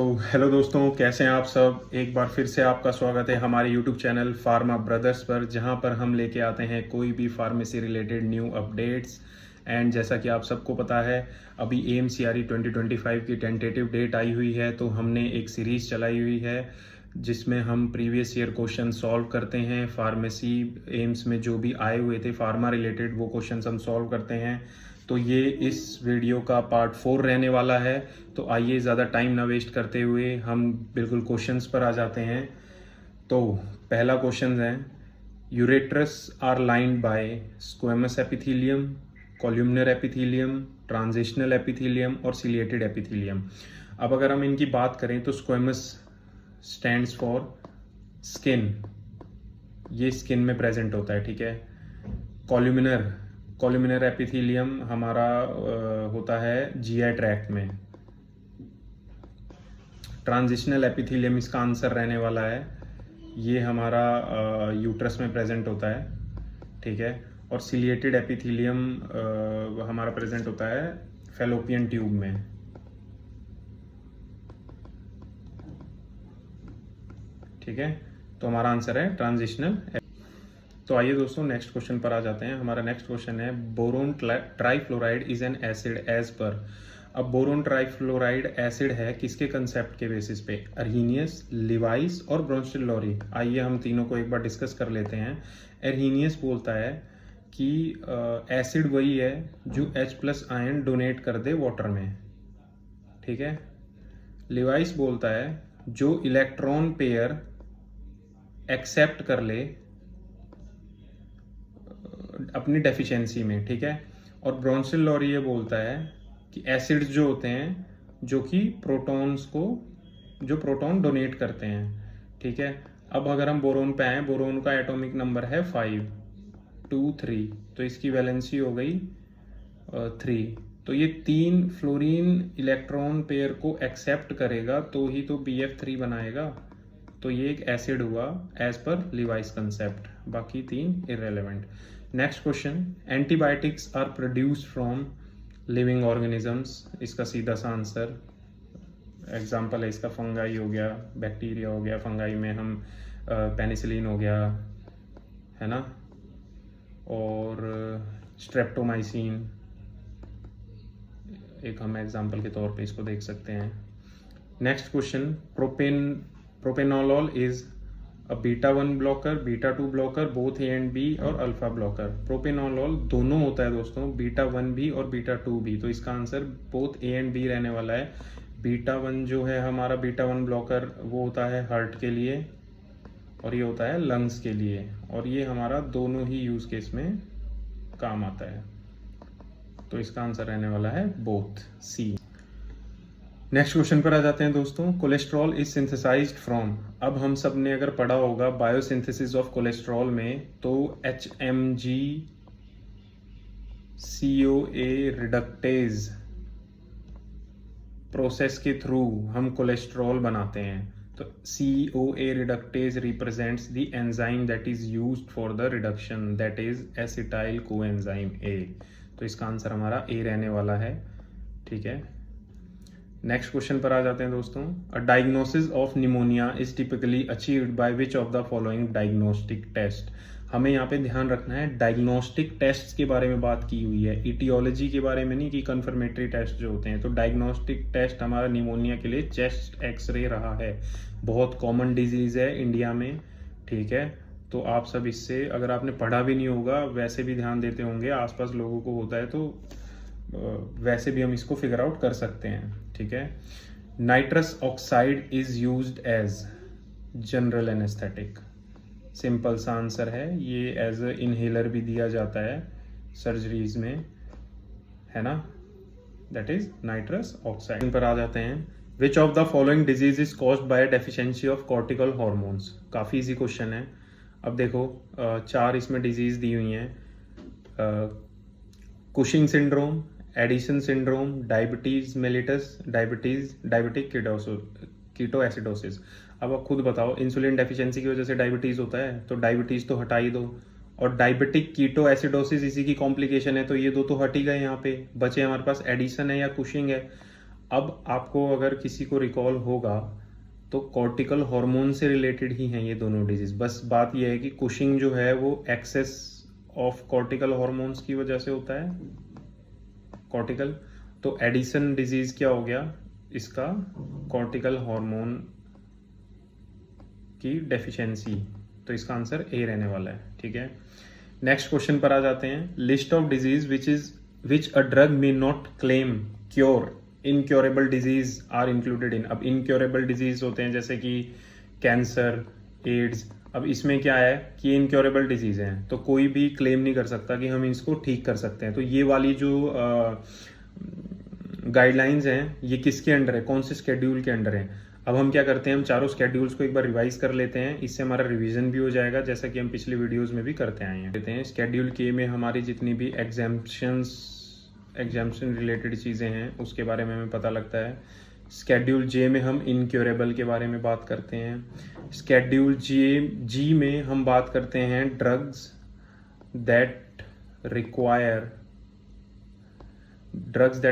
तो हेलो दोस्तों, कैसे हैं आप सब। एक बार फिर से आपका स्वागत है हमारे यूट्यूब चैनल फार्मा ब्रदर्स पर, जहां पर हम लेके आते हैं कोई भी pharmacy related new updates. And जैसा कि आप सबको पता है, अभी AMCRE 2025 की टेंटेटिव डेट आई हुई है, तो हमने एक सीरीज चलाई हुई है जिसमें हम प्रीवियस ईयर क्वेश्चन सॉल्व करते हैं। फार्मेसी एम्स में जो भी आए हुए थे फार्मा रिलेटेड, वो क्वेश्चन हम सॉल्व करते हैं। तो ये इस वीडियो का पार्ट 4 रहने वाला है। तो आइए ज़्यादा टाइम ना वेस्ट करते हुए हम बिल्कुल क्वेश्चंस पर आ जाते हैं। तो पहला क्वेश्चन है, ureters are lined by squamous epithelium, columnar epithelium, transitional epithelium और सिलिएटेड एपिथेलियम। अब अगर हम इनकी बात करें तो स्क्वेमस स्टैंड्स फॉर स्किन, ये स्किन में प्रेजेंट होता है, ठीक है। कॉल्यूमिनर एपिथेलियम हमारा होता है जीआई ट्रैक्ट में। ट्रांजिशनल एपिथेलियम इसका आंसर रहने वाला है, ये हमारा यूट्रस में प्रेजेंट होता है, ठीक है। और सिलिएटेड एपिथेलियम हमारा प्रेजेंट होता है फैलोपियन ट्यूब में, ठीक है। तो हमारा आंसर है ट्रांजिशनल। तो आइए दोस्तों नेक्स्ट क्वेश्चन पर आ जाते हैं। हमारा नेक्स्ट क्वेश्चन है, boron trifluoride is an acid as per. अब बोरोन ट्राइफ्लोराइड एसिड है किसके कंसेप्ट के बेसिस पे? अर्हीनियस, लिवाइस और ब्रोंस्टेल-लॉरी। आइए हम तीनों को एक बार डिस्कस कर लेते हैं। अर्हीनियस बोलता है कि एसिड वही है जो H+ आयन डोनेट कर दे वाटर में, ठीक है। लिवाइस बोलता है जो इलेक्ट्रॉन पेयर एक्सेप्ट कर ले अपनी डेफिशिएंसी में, ठीक है। और ब्रोंस्टेल-लॉरी ये बोलता है कि एसिड्स जो होते हैं जो कि प्रोटॉन डोनेट करते हैं, ठीक है। अब अगर हम बोरोन पे आए, बोरोन का एटॉमिक नंबर है 5, 2, 3, तो इसकी वैलेंसी हो गई 3। तो ये 3 फ्लोरीन इलेक्ट्रॉन पेयर को एक्सेप्ट करेगा तो ही तो BF3 बनाएगा। तो ये एक एसिड हुआ एज पर लिवाइस कंसेप्ट, बाकी 3 irrelevant. Next question, antibiotics are produced from living organisms. इसका सीधा सा आंसर, एग्जांपल है इसका फंगाई हो गया, बैक्टीरिया हो गया, फंगाई में हम पेनिसिलिन हो गया, है ना, और स्ट्रेप्टोमाइसिन एक हम एग्जांपल के तौर पे इसको देख सकते हैं। Next question, propranolol is a β1 blocker, β2 blocker, both A and B और अल्फा ब्लॉकर। प्रोपेनोलॉल दोनों होता है दोस्तों, β1 भी और β2 भी। तो इसका answer both A and B रहने वाला है। β1 जो है हमारा β1 ब्लॉकर वो होता है हार्ट के लिए और ये होता है लंग्स के लिए, और ये हमारा दोनों ही यूज केस में काम आता है। तो इसका आंसर रहने वाला है बोथ, C। नेक्स्ट क्वेश्चन पर आ जाते हैं दोस्तों, कोलेस्ट्रॉल इज सिंथेसाइज्ड फ्रॉम। अब हम सब ने अगर पढ़ा होगा बायोसिंथेसिस ऑफ कोलेस्ट्रॉल में, तो HMG CoA रिडक्टेज प्रोसेस के थ्रू हम कोलेस्ट्रॉल बनाते हैं। तो CoA reductase represents the enzyme that is used for the reduction, that is acetyl coenzyme A। तो इसका आंसर हमारा A रहने वाला है, ठीक है। नेक्स्ट क्वेश्चन पर आ जाते हैं दोस्तों, a diagnosis of pneumonia is typically achieved by which of the following diagnostic test. हमें यहाँ पे ध्यान रखना है, डायग्नोस्टिक टेस्ट के बारे में बात की हुई है, इटियोलॉजी के बारे में नहीं कि कंफर्मेटरी टेस्ट जो होते हैं। तो डायग्नोस्टिक टेस्ट हमारा निमोनिया के लिए चेस्ट एक्सरे रहा है। बहुत कॉमन डिजीज है इंडिया में, ठीक है। तो आप सब इससे, अगर आपने पढ़ा भी नहीं होगा, वैसे भी ध्यान देते होंगे, आसपास लोगों को होता है, तो वैसे भी हम इसको फिगर आउट कर सकते हैं, ठीक है। Nitrous oxide is used as general anaesthetic. Simple सा आंसर है, ये एज अ इनहेलर भी दिया जाता है सर्जरीज में, है ना, दैट इज नाइट्रस ऑक्साइड। पर आ जाते हैं, which of the following disease is caused by deficiency of cortical hormones. काफी इजी क्वेश्चन है। अब देखो 4 इसमें डिजीज दी हुई हैं, Cushing syndrome, Addison syndrome, diabetes mellitus, diabetic keto acidosis. अब आप खुद बताओ, इंसुलिन डेफिशिएंसी की वजह से डायबिटीज होता है, तो डायबिटीज तो हटा ही दो, और डायबिटिक कीटो एसिडोसिस इसी की कॉम्प्लिकेशन है, तो ये दो तो हट ही गए। यहाँ पे बचे हमारे पास एडिसन है या कुशिंग है। अब आपको अगर किसी को रिकॉल होगा तो कॉर्टिकल हार्मोन से रिलेटेड ही हैं ये दोनों डिजीज। बस बात ये है कि कुशिंग जो है वो एक्सेस ऑफ कॉर्टिकल हार्मोन्स की वजह से होता है, कॉर्टिकल। तो एडिसन डिजीज क्या हो गया इसका, कॉर्टिकल हार्मोन की डेफिशिएंसी। तो इसका आंसर ए रहने वाला है, ठीक है। नेक्स्ट क्वेश्चन पर आ जाते हैं। List of disease which a drug may not claim cure, incurable disease are included in. अब इनक्योरेबल डिजीज होते हैं जैसे कि कैंसर, एड्स। अब इसमें क्या है कि इनक्योरेबल डिजीज हैं तो कोई भी क्लेम नहीं कर सकता कि हम इसको ठीक कर सकते हैं। तो ये वाली जो गाइडलाइंस हैं ये किसके अंडर है, कौन से स्केड्यूल के अंडर है। अब हम क्या करते हैं, हम चारों स्केड्यूल्स को एक बार रिवाइज कर लेते हैं, इससे हमारा रिवीजन भी हो जाएगा जैसा कि हम पिछले वीडियोस में भी करते आए हैं। देते हैं स्केड्यूल के में हमारी जितनी भी एग्जाम्पशन रिलेटेड चीज़ें हैं उसके बारे में हमें पता लगता है। स्केड्यूल जे में हम इनक्योरेबल के बारे में बात करते हैं। स्केड्यूल जी में हम बात करते हैं drugs that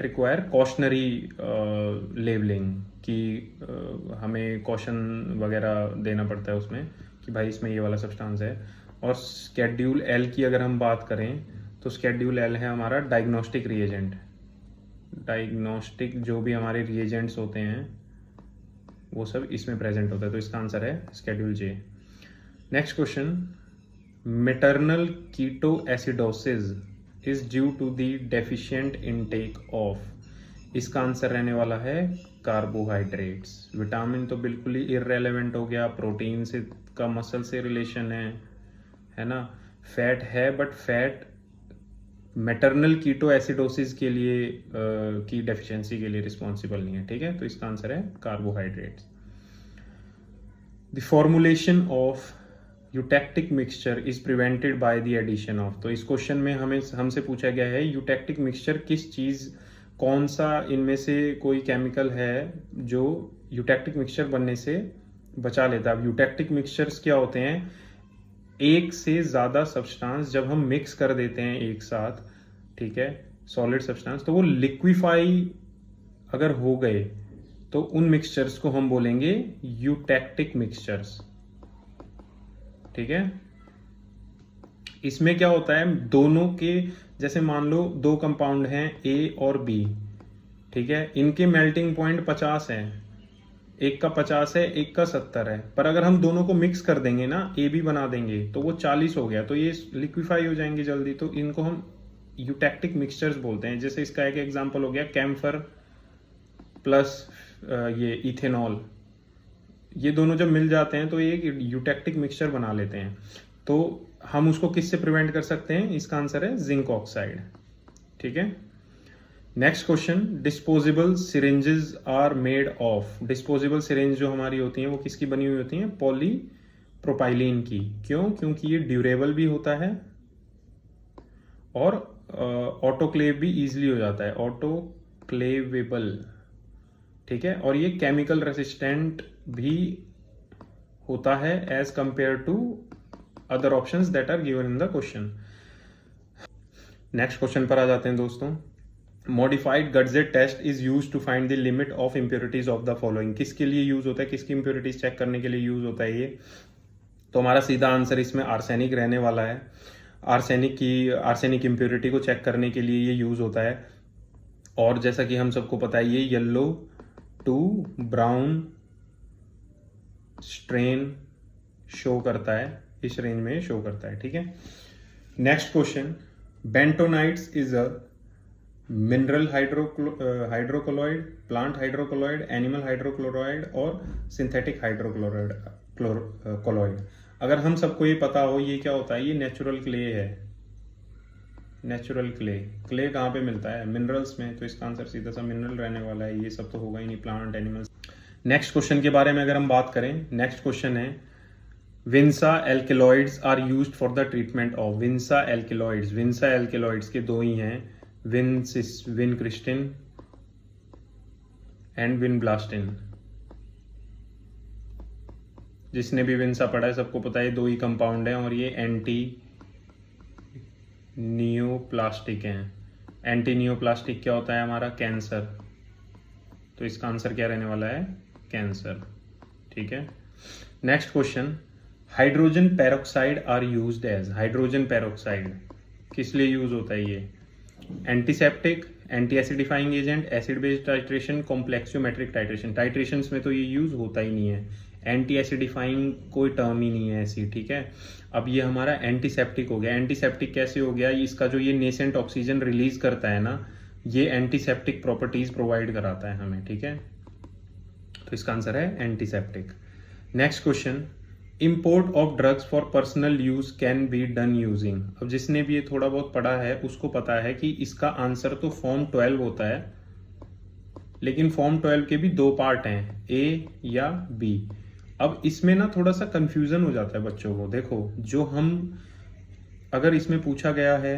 require cautionary labelling कि हमें कॉशन वगैरह देना पड़ता है उसमें कि भाई इसमें ये वाला सब्सटेंस है। और स्केड्यूल एल की अगर हम बात करें तो स्केड्यूल एल है हमारा डायग्नोस्टिक रिएजेंट। डायग्नोस्टिक जो भी हमारे रिएजेंट्स होते हैं वो सब इसमें प्रेजेंट होता है। तो इसका आंसर है schedule J. Next question, maternal keto acidosis is due to the deficient intake of. इसका आंसर रहने वाला है कार्बोहाइड्रेट्स। विटामिन तो बिल्कुल ही इररेलेवेंट हो गया, प्रोटीन से का मसल से रिलेशन है ना। फैट है but fat maternal keto acidosis के लिए की डेफिशिएंसी के लिए रिस्पॉन्सिबल नहीं है, ठीक है। तो इसका आंसर है carbohydrates. The formulation of eutectic mixture is prevented by the addition of. तो इस क्वेश्चन में हमसे पूछा गया है यूटेक्टिक मिक्सचर किस चीज, कौन सा इनमें से कोई केमिकल है जो यूटेक्टिक मिक्सचर बनने से बचा लेता है। अब यूटेक्टिक मिक्सचर्स क्या होते हैं, एक से ज्यादा सब्सटेंस जब हम मिक्स कर देते हैं एक साथ, ठीक है, सॉलिड सब्सटेंस, तो वो लिक्विफाई अगर हो गए तो उन मिक्सचर्स को हम बोलेंगे यूटेक्टिक मिक्सचर्स, ठीक है। इसमें क्या होता है, दोनों के जैसे मान लो दो कंपाउंड हैं ए और बी, ठीक है, इनके मेल्टिंग पॉइंट 50 है, एक का 50 है एक का 70 है, पर अगर हम दोनों को मिक्स कर देंगे ना, ए बी बना देंगे तो वो 40 हो गया, तो ये लिक्विफाई हो जाएंगे जल्दी, तो इनको हम यूटेक्टिक मिक्सचर्स बोलते हैं। जैसे इसका एक एग्जांपल हो गया कैम्फर प्लस ये इथेनॉल, ये दोनों जब मिल जाते हैं तो ये एक यूटेक्टिक मिक्सचर बना लेते हैं। तो हम उसको किससे प्रिवेंट कर सकते हैं, इसका आंसर है जिंक ऑक्साइड, ठीक है। Next question, disposable syringes are made of. Disposable syringe जो हमारी होती हैं वो किसकी बनी हुई होती हैं, पॉलीप्रोपाइलीन की। क्यों, क्योंकि ये ड्यूरेबल भी होता है और ऑटोक्लेव भी इजीली हो जाता है, ऑटोक्लेवेबल, ठीक है, और ये केमिकल रेसिस्टेंट भी होता है as compared to other options that are given in the question. Next question पर आ जाते हैं दोस्तों। Modified Gutzeit test is use to find the limit of impurities of the following. किसके लिए यूज होता है, किसकी इंप्योरिटीज चेक करने के लिए यूज होता है ये, तो हमारा सीधा आंसर इसमें आर्सेनिक रहने वाला है। आर्सेनिक इंप्योरिटी को चेक करने के लिए ये यूज होता है। और जैसा कि हम सबको पता है ये yellow to brown strain show करता है, इस रेंज में शो करता है, ठीक है। Next question, bentonites is a mineral hydrochloride, plant hydrochloride, animal hydrochloride और सिंथेटिक हाइड्रोक्लोराइड। अगर हम सबको ये पता हो ये क्या होता है, ये नेचुरल क्ले है। नेचुरल क्ले कहाँ पे मिलता है, मिनरल्स में, तो इसका आंसर सीधा सा मिनरल रहने वाला है। ये सब तो होगा ही नहीं, प्लांट, एनिमल्स। नेक्स्ट क्वेश्चन के बारे में अगर हम बात करें, नेक्स्ट क्वेश्चन है vinca alkaloids are used for the treatment of. Vinca alkaloids के दो ही हैं, विनक्रिस्टिन एंड विनब्लास्टिन। जिसने भी विंसा पढ़ा है सबको पता है दो ही कंपाउंड हैं और ये एंटी नियोप्लास्टिक हैं। एंटी नियोप्लास्टिक क्या होता है, हमारा कैंसर, तो इसका आंसर क्या रहने वाला है? कैंसर। ठीक है। Next question, hydrogen peroxide are used as, hydrogen peroxide किस लिए यूज होता है ये? Antiseptic, anti acidifying agent, acid based titration, complexometric titration. Titrations में तो ये यूज होता ही नहीं है, एंटी एसिडिफाइंग कोई टर्म ही नहीं है ऐसी। ठीक है। अब ये हमारा एंटीसेप्टिक हो गया। एंटीसेप्टिक कैसे हो गया? इसका जो ये नेसेंट ऑक्सीजन रिलीज करता है ना, ये एंटीसेप्टिक प्रॉपर्टीज प्रोवाइड कराता है हमें। ठीक है, तो इसका आंसर है antiseptic. Next question, import of drugs for personal use can be done using. अब जिसने भी ये थोड़ा बहुत पढ़ा है उसको पता है कि इसका आंसर तो फॉर्म 12 होता है, लेकिन फॉर्म 12 के भी दो पार्ट हैं, ए या बी। अब इसमें ना थोड़ा सा कंफ्यूजन हो जाता है बच्चों को। देखो, जो हम अगर इसमें पूछा गया है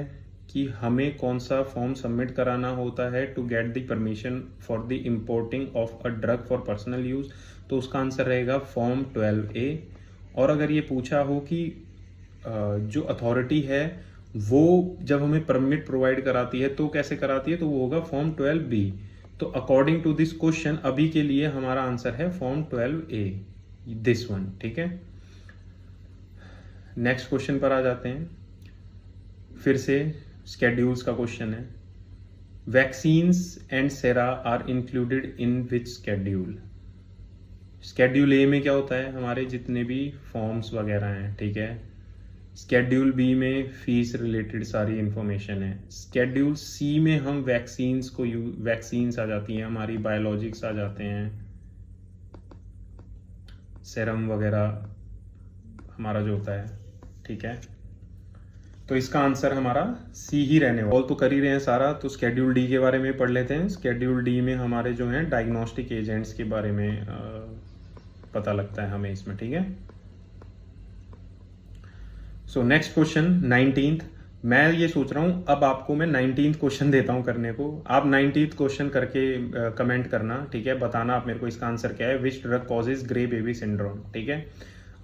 कि हमें कौन सा फॉर्म सबमिट कराना होता है to get the permission for the importing of a drug for personal use, तो उसका आंसर रहेगा फॉर्म 12A। और अगर ये पूछा हो कि जो अथॉरिटी है वो जब हमें परमिट प्रोवाइड कराती है तो कैसे कराती है, तो वो होगा फॉर्म 12B। तो अकॉर्डिंग टू दिस क्वेश्चन अभी के लिए हमारा आंसर है फॉर्म 12A, दिस वन। ठीक है। नेक्स्ट क्वेश्चन पर आ जाते हैं। फिर से स्केड्यूल्स का क्वेश्चन है। Vaccines and sera are included in which schedule. Schedule A में क्या होता है? हमारे जितने भी फॉर्म्स वगैरह हैं। ठीक है। स्केड्यूल बी में फीस रिलेटेड सारी इंफॉर्मेशन है। स्केड्यूल सी में हम वैक्सीन्स को वैक्सीन्स आ जाती हैं हमारी, बायोलॉजिक्स आ जाते हैं, सेरम वगैरह हमारा जो होता है। ठीक है, तो इसका आंसर हमारा सी ही रहने वाला। ऑल तो कर ही रहे हैं सारा, तो स्केड्यूल डी के बारे में पढ़ लेते हैं। स्केड्यूल डी में हमारे जो हैं डायग्नोस्टिक एजेंट्स के बारे में पता लगता है हमें इसमें। ठीक है। So next question 19th। मैं ये सोच रहा हूं अब आपको मैं 19th क्वेश्चन देता हूं करने को। आप 19th क्वेश्चन करके कमेंट करना। ठीक है, बताना आप मेरे को इसका आंसर क्या है। Which drug causes grey baby syndrome. ठीक है,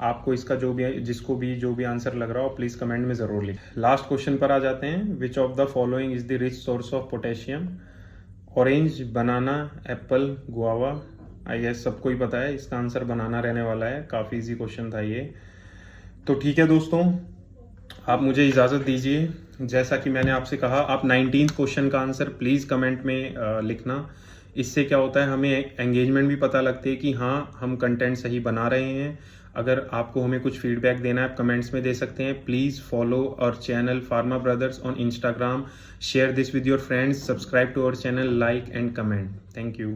आपको इसका जो भी जिसको भी जो भी आंसर लग रहा हो प्लीज कमेंट में जरूर लिख। लास्ट क्वेश्चन पर आ जाते हैं। Which of the following is the rich source of potassium. Orange, banana, apple, guava. I guess सबको ही पता है, इसका आंसर बनाना रहने वाला है। काफी इजी क्वेश्चन था ये। तो ठीक है दोस्तों, आप मुझे इजाजत दीजिए। जैसा कि मैंने आपसे कहा, आप 19th क्वेश्चन का आंसर प्लीज कमेंट में लिखना। इससे क्या होता है, हमें एंगेजमेंट भी पता लगती है कि हाँ हम कंटेंट सही बना रहे हैं। अगर आपको हमें कुछ फीडबैक देना है आप कमेंट्स में दे सकते हैं। Please follow our channel Pharma Brothers on Instagram, share this with your friends, subscribe to our channel, like and comment. Thank you.